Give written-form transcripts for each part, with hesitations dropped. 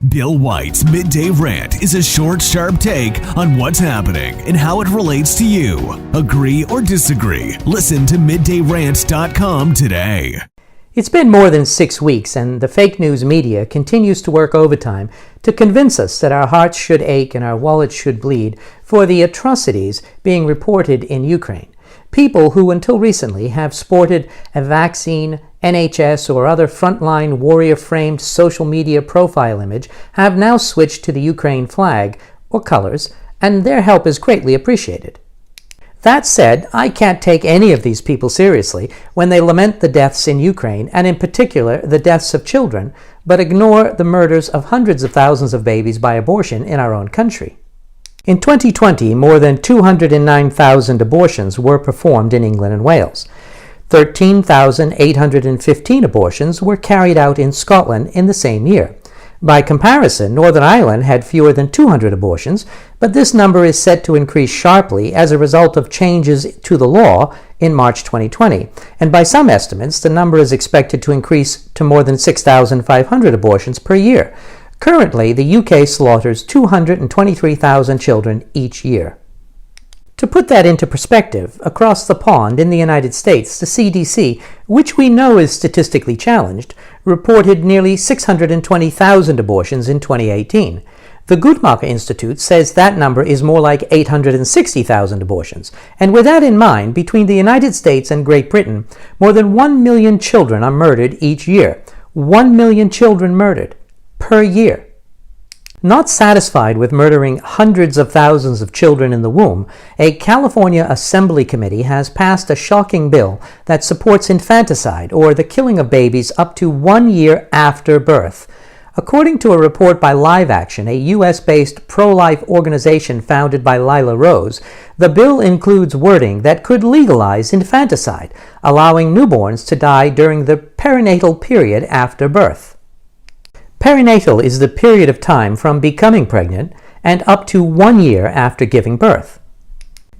Bill White's Midday Rant is a short, sharp take on what's happening and how it relates to you. Agree or disagree? Listen to middayrant.com today. It's been more than 6 weeks, and the fake news media continues to work overtime to convince us that our hearts should ache and our wallets should bleed for the atrocities being reported in Ukraine. People who until recently have sported a vaccine, NHS, or other frontline warrior-framed social media profile image have now switched to the Ukraine flag or colors, and their help is greatly appreciated. That said, I can't take any of these people seriously when they lament the deaths in Ukraine, and in particular the deaths of children, but ignore the murders of hundreds of thousands of babies by abortion in our own country. In 2020, more than 209,000 abortions were performed in England and Wales. 13,815 abortions were carried out in Scotland in the same year. By comparison, Northern Ireland had fewer than 200 abortions, but this number is set to increase sharply as a result of changes to the law in March 2020, and by some estimates, the number is expected to increase to more than 6,500 abortions per year. Currently, the UK slaughters 223,000 children each year. To put that into perspective, across the pond in the United States, the CDC, which we know is statistically challenged, reported nearly 620,000 abortions in 2018. The Guttmacher Institute says that number is more like 860,000 abortions. And with that in mind, between the United States and Great Britain, more than 1 million children are murdered each year. 1 million children murdered per year. Not satisfied with murdering hundreds of thousands of children in the womb, a California Assembly Committee has passed a shocking bill that supports infanticide, or the killing of babies up to 1 year after birth. According to a report by Live Action, a U.S.-based pro-life organization founded by Lila Rose, the bill includes wording that could legalize infanticide, allowing newborns to die during the perinatal period after birth. Perinatal is the period of time from becoming pregnant and up to 1 year after giving birth.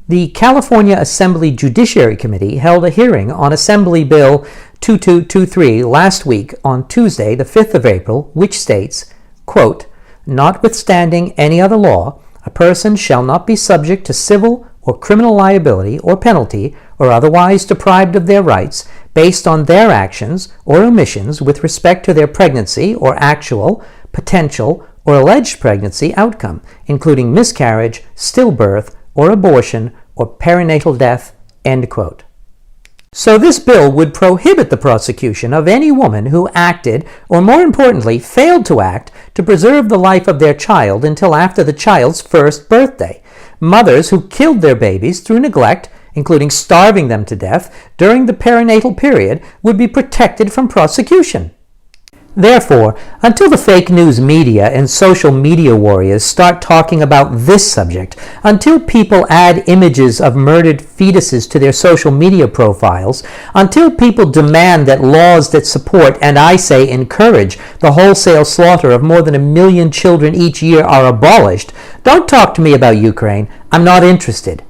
The California Assembly Judiciary Committee held a hearing on Assembly Bill 2223 last week on Tuesday, the 5th of April, which states, quote, "Notwithstanding any other law, a person shall not be subject to civil or criminal liability or penalty or otherwise deprived of their rights based on their actions or omissions with respect to their pregnancy or actual, potential, or alleged pregnancy outcome, including miscarriage, stillbirth, or abortion, or perinatal death," end quote. So this bill would prohibit the prosecution of any woman who acted, or more importantly, failed to act, to preserve the life of their child until after the child's first birthday. Mothers who killed their babies through neglect, including starving them to death, during the perinatal period would be protected from prosecution. Therefore, until the fake news media and social media warriors start talking about this subject, until people add images of murdered fetuses to their social media profiles, until people demand that laws that support, and I say encourage, the wholesale slaughter of more than 1 million children each year are abolished, don't talk to me about Ukraine. I'm not interested.